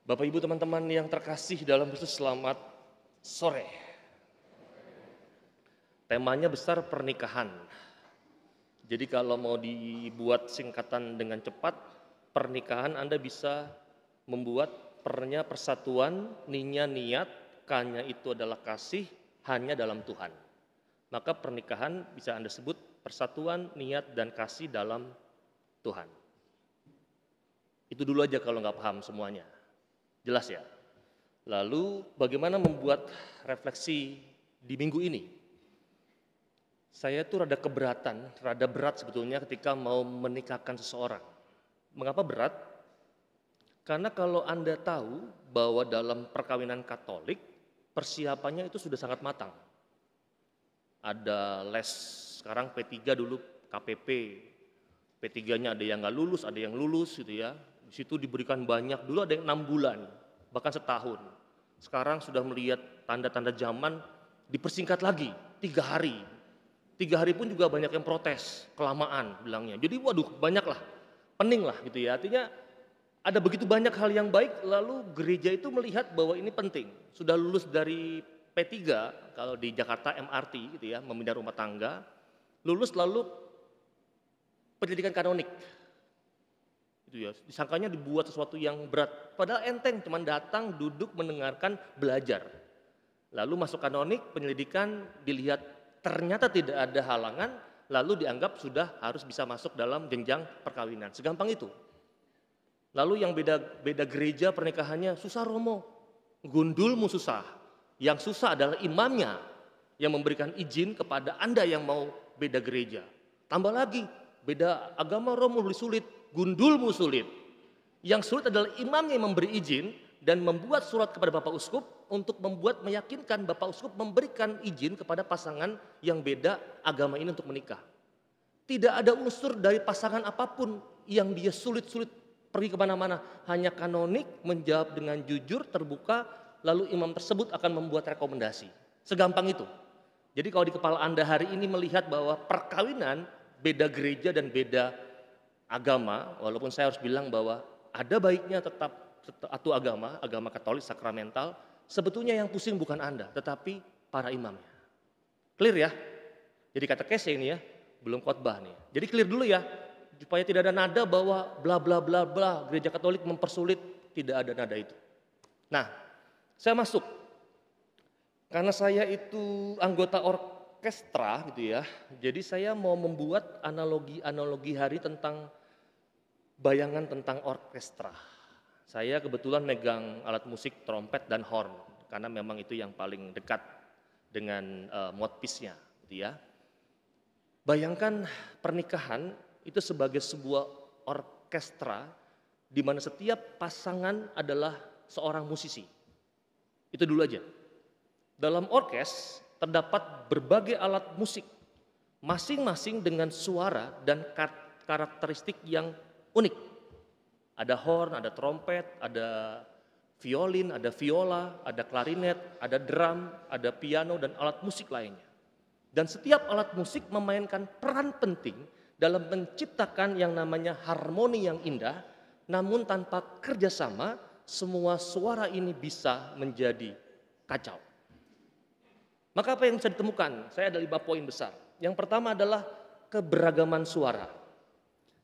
Bapak Ibu teman-teman yang terkasih dalam Kristus, selamat sore. Temanya besar, pernikahan. Jadi kalau mau dibuat singkatan dengan cepat, pernikahan Anda bisa membuat pernya persatuan, ninya niat, kanya itu adalah kasih, hanya dalam Tuhan. Maka pernikahan bisa Anda sebut persatuan, niat, dan kasih dalam Tuhan. Itu dulu aja kalau nggak paham semuanya. Jelas ya? Lalu bagaimana membuat refleksi di minggu ini? Saya tuh rada berat sebetulnya ketika mau menikahkan seseorang. Mengapa berat? Karena kalau Anda tahu bahwa dalam perkawinan Katolik, persiapannya itu sudah sangat matang. Ada les, sekarang P3 dulu KPP, P3-nya ada yang nggak lulus, ada yang lulus gitu ya. Di situ diberikan banyak, dulu ada yang 6 bulan, bahkan setahun. Sekarang sudah melihat tanda-tanda zaman, dipersingkat lagi, 3 hari. 3 hari pun juga banyak yang protes, kelamaan bilangnya. Jadi waduh banyak lah, pening lah gitu ya. Artinya ada begitu banyak hal yang baik, lalu gereja itu melihat bahwa ini penting. Sudah lulus dari P3, kalau di Jakarta MRT gitu ya, memindah rumah tangga, lulus lalu pendidikan kanonik. Itu ya, disangkanya dibuat sesuatu yang berat, padahal enteng, cuman datang, duduk, mendengarkan, belajar. Lalu masuk kanonik, penyelidikan, dilihat ternyata tidak ada halangan, lalu dianggap sudah harus bisa masuk dalam jenjang perkawinan. Segampang itu. Lalu yang beda gereja pernikahannya susah Romo, gundulmu susah. Yang susah adalah imamnya yang memberikan izin kepada Anda yang mau beda gereja. Tambah lagi, beda agama Romo lebih sulit, gundulmu sulit. Yang sulit adalah imamnya yang memberi izin dan membuat surat kepada Bapak Uskup untuk meyakinkan Bapak Uskup memberikan izin kepada pasangan yang beda agama ini untuk menikah. Tidak ada unsur dari pasangan apapun yang dia sulit-sulit pergi kemana-mana. Hanya kanonik, menjawab dengan jujur, terbuka, lalu imam tersebut akan membuat rekomendasi. Segampang itu. Jadi kalau di kepala Anda hari ini melihat bahwa perkawinan beda gereja dan beda agama, walaupun saya harus bilang bahwa ada baiknya tetap satu agama Katolik sakramental, sebetulnya yang pusing bukan Anda, tetapi para imamnya. Clear ya? Jadi kata kese ini ya, belum khotbah nih. Jadi clear dulu ya, supaya tidak ada nada bahwa bla bla bla bla, gereja Katolik mempersulit, tidak ada nada itu. Nah, saya masuk. Karena saya itu anggota orkestra gitu ya, jadi saya mau membuat analogi hari tentang bayangan tentang orkestra. Saya kebetulan megang alat musik trompet dan horn, karena memang itu yang paling dekat dengan mouthpiece-nya gitu ya. Bayangkan pernikahan itu sebagai sebuah orkestra di mana setiap pasangan adalah seorang musisi. Itu dulu aja. Dalam orkes terdapat berbagai alat musik, masing-masing dengan suara dan karakteristik yang unik. Ada horn, ada trompet, ada violin, ada viola, ada klarinet, ada drum, ada piano, dan alat musik lainnya. Dan setiap alat musik memainkan peran penting dalam menciptakan yang namanya harmoni yang indah, namun tanpa kerjasama, semua suara ini bisa menjadi kacau. Maka apa yang bisa ditemukan? Saya ada 5 poin besar. Yang pertama adalah keberagaman suara.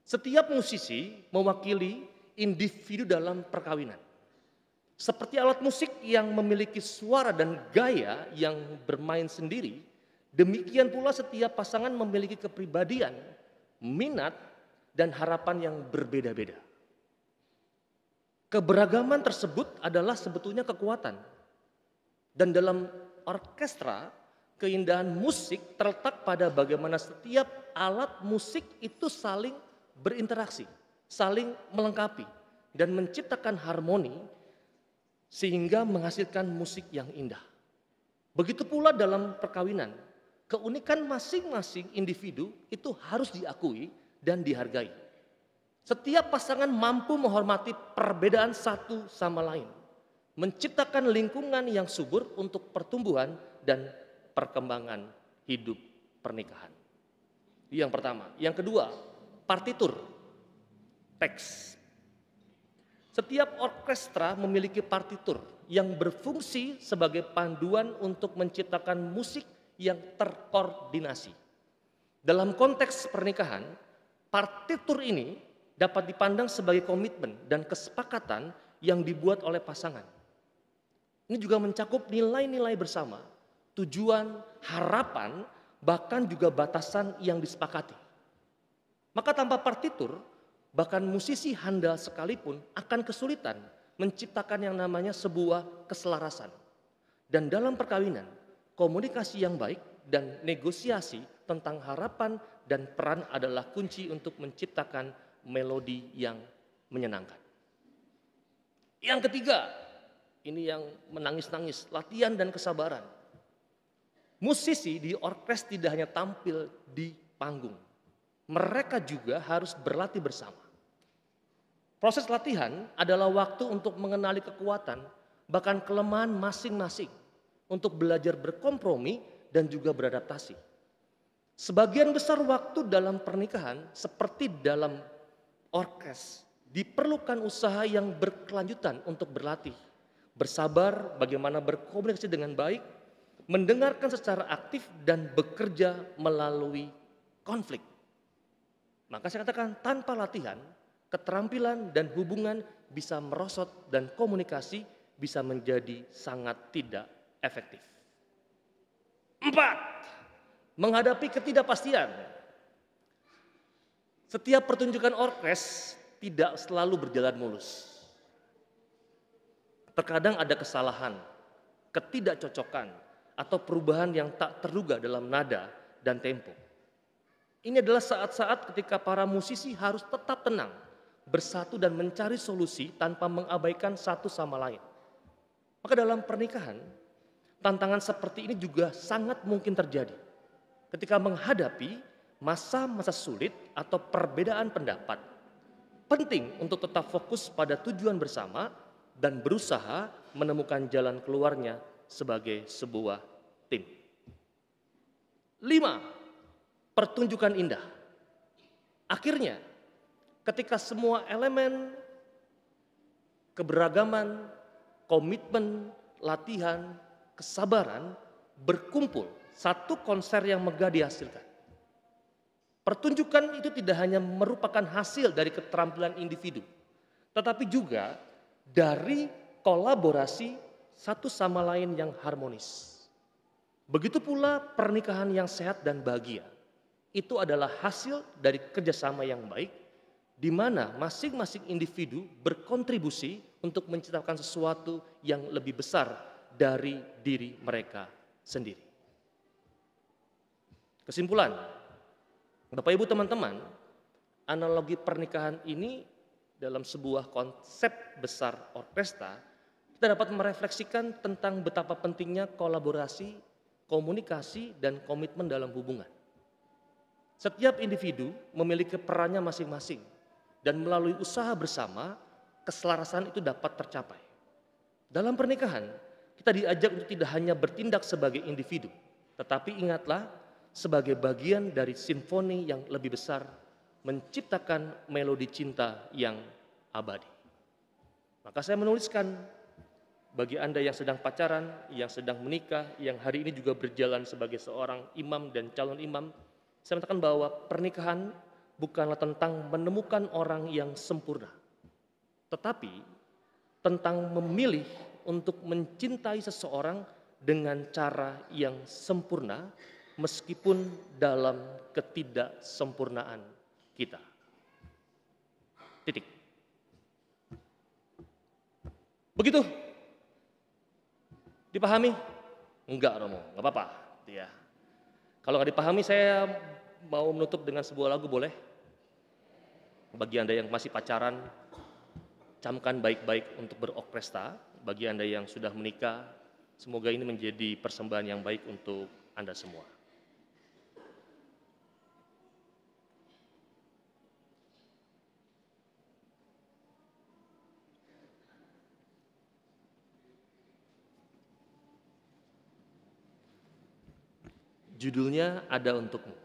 Setiap musisi mewakili individu dalam perkawinan. Seperti alat musik yang memiliki suara dan gaya yang bermain sendiri, demikian pula setiap pasangan memiliki kepribadian, minat, dan harapan yang berbeda-beda. Keberagaman tersebut adalah sebetulnya kekuatan. Dan dalam orkestra, keindahan musik terletak pada bagaimana setiap alat musik itu saling berinteraksi, saling melengkapi, dan menciptakan harmoni sehingga menghasilkan musik yang indah. Begitu pula dalam perkawinan, keunikan masing-masing individu itu harus diakui dan dihargai. Setiap pasangan mampu menghormati perbedaan satu sama lain, menciptakan lingkungan yang subur untuk pertumbuhan dan perkembangan hidup pernikahan. Yang pertama. Yang kedua, partitur, teks. Setiap orkestra memiliki partitur yang berfungsi sebagai panduan untuk menciptakan musik yang terkoordinasi. Dalam konteks pernikahan, partitur ini dapat dipandang sebagai komitmen dan kesepakatan yang dibuat oleh pasangan. Ini juga mencakup nilai-nilai bersama, tujuan, harapan, bahkan juga batasan yang disepakati. Maka tanpa partitur, bahkan musisi handal sekalipun akan kesulitan menciptakan yang namanya sebuah keselarasan. Dan dalam perkawinan, komunikasi yang baik dan negosiasi tentang harapan dan peran adalah kunci untuk menciptakan melodi yang menyenangkan. Yang ketiga, ini yang menangis-nangis, latihan dan kesabaran. Musisi di orkes tidak hanya tampil di panggung, mereka juga harus berlatih bersama. Proses latihan adalah waktu untuk mengenali kekuatan, bahkan kelemahan masing-masing, untuk belajar berkompromi dan juga beradaptasi. Sebagian besar waktu dalam pernikahan, seperti dalam orkes, diperlukan usaha yang berkelanjutan untuk berlatih, bersabar, bagaimana berkomunikasi dengan baik, mendengarkan secara aktif, dan bekerja melalui konflik. Maka saya katakan tanpa latihan, keterampilan dan hubungan bisa merosot dan komunikasi bisa menjadi sangat tidak efektif. 4. Menghadapi ketidakpastian. Setiap pertunjukan orkes tidak selalu berjalan mulus. Terkadang ada kesalahan, ketidakcocokan, atau perubahan yang tak terduga dalam nada dan tempo. Ini adalah saat-saat ketika para musisi harus tetap tenang, bersatu dan mencari solusi tanpa mengabaikan satu sama lain. Maka dalam pernikahan, tantangan seperti ini juga sangat mungkin terjadi ketika menghadapi masa-masa sulit atau perbedaan pendapat. Penting untuk tetap fokus pada tujuan bersama dan berusaha menemukan jalan keluarnya sebagai sebuah tim. 5. Pertunjukan indah. Akhirnya, ketika semua elemen, keberagaman, komitmen, latihan, kesabaran berkumpul, satu konser yang megah dihasilkan. Pertunjukan itu tidak hanya merupakan hasil dari keterampilan individu, tetapi juga dari kolaborasi satu sama lain yang harmonis. Begitu pula pernikahan yang sehat dan bahagia. Itu adalah hasil dari kerjasama yang baik, di mana masing-masing individu berkontribusi untuk menciptakan sesuatu yang lebih besar dari diri mereka sendiri. Kesimpulan, Bapak Ibu teman-teman, analogi pernikahan ini dalam sebuah konsep besar orkestra, kita dapat merefleksikan tentang betapa pentingnya kolaborasi, komunikasi, dan komitmen dalam hubungan. Setiap individu memiliki perannya masing-masing, dan melalui usaha bersama, keselarasan itu dapat tercapai. Dalam pernikahan, kita diajak untuk tidak hanya bertindak sebagai individu, tetapi ingatlah sebagai bagian dari simfoni yang lebih besar, menciptakan melodi cinta yang abadi. Maka saya menuliskan bagi Anda yang sedang pacaran, yang sedang menikah, yang hari ini juga berjalan sebagai seorang imam dan calon imam, saya mengatakan bahwa pernikahan bukanlah tentang menemukan orang yang sempurna, tetapi tentang memilih untuk mencintai seseorang dengan cara yang sempurna meskipun dalam ketidaksempurnaan kita. Titik. Begitu? Dipahami? Enggak, Romo, enggak apa-apa. Ya. Kalau nggak dipahami, saya mau menutup dengan sebuah lagu, boleh? Bagi Anda yang masih pacaran, camkan baik-baik untuk berorkestra. Bagi Anda yang sudah menikah, semoga ini menjadi persembahan yang baik untuk Anda semua. Judulnya Ada Untukmu.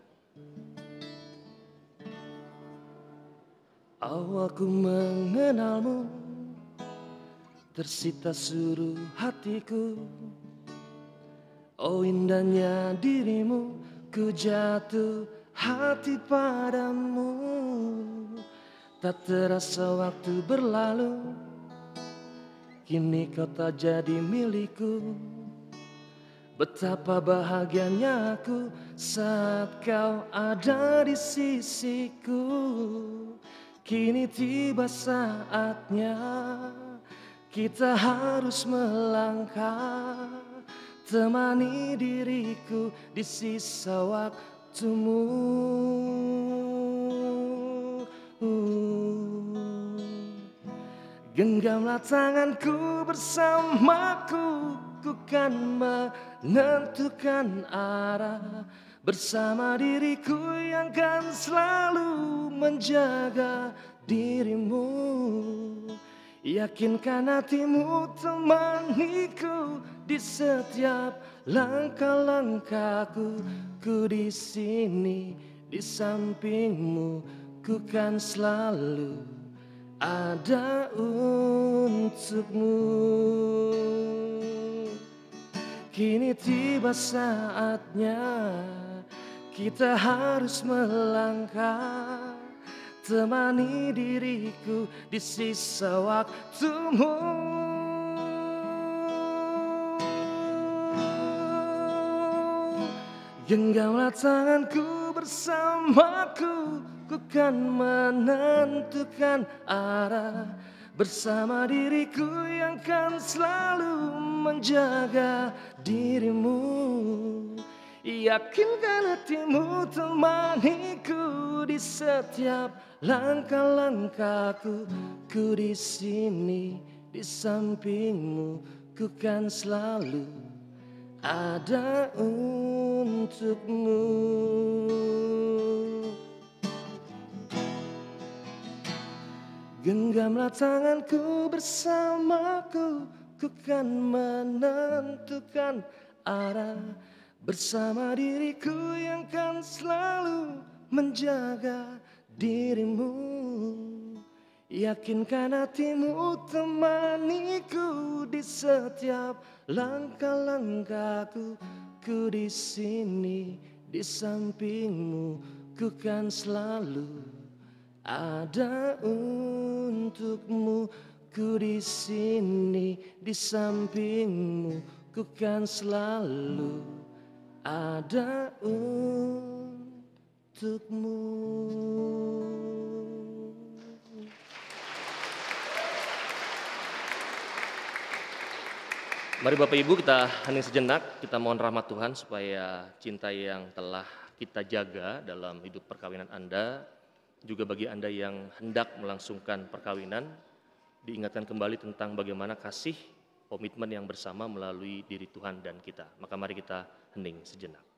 Awalku mengenalmu tersita seluruh hatiku. Oh indahnya dirimu, ku jatuh hati padamu. Tak terasa waktu berlalu, kini kau tak jadi milikku. Betapa bahagianya aku saat kau ada di sisiku. Kini tiba saatnya kita harus melangkah. Temani diriku di sisa waktumu. Genggamlah tanganku bersamaku, ku kan menentukan arah. Bersama diriku yang kan selalu menjaga dirimu. Yakinkan hatimu temaniku di setiap langkah-langkahku. Ku di sini di sampingmu, ku kan selalu ada untukmu. Kini tiba saatnya kita harus melangkah. Temani diriku di sisa waktumu. Genggamlah tanganku bersamaku, ku kan menentukan arah. Bersama diriku yang kan selalu menjaga dirimu. Yakinkan hatimu temaniku di setiap langkah-langkahku. Ku di sini di sampingmu, ku kan selalu ada untukmu. Genggamlah tanganku bersamaku, ku kan menentukan arah. Bersama diriku yang kan selalu menjaga dirimu. Yakinkan hatimu temaniku di setiap langkah-langkahku. Ku di sini di sampingmu, ku kan selalu ada untukmu. Ku di sini di sampingmu, ku kan selalu ada untukmu. Mari Bapak Ibu kita hening sejenak, kita mohon rahmat Tuhan supaya cinta yang telah kita jaga dalam hidup perkawinan Anda, juga bagi Anda yang hendak melangsungkan perkawinan, diingatkan kembali tentang bagaimana kasih komitmen yang bersama melalui diri Tuhan dan kita. Maka mari kita hening sejenak.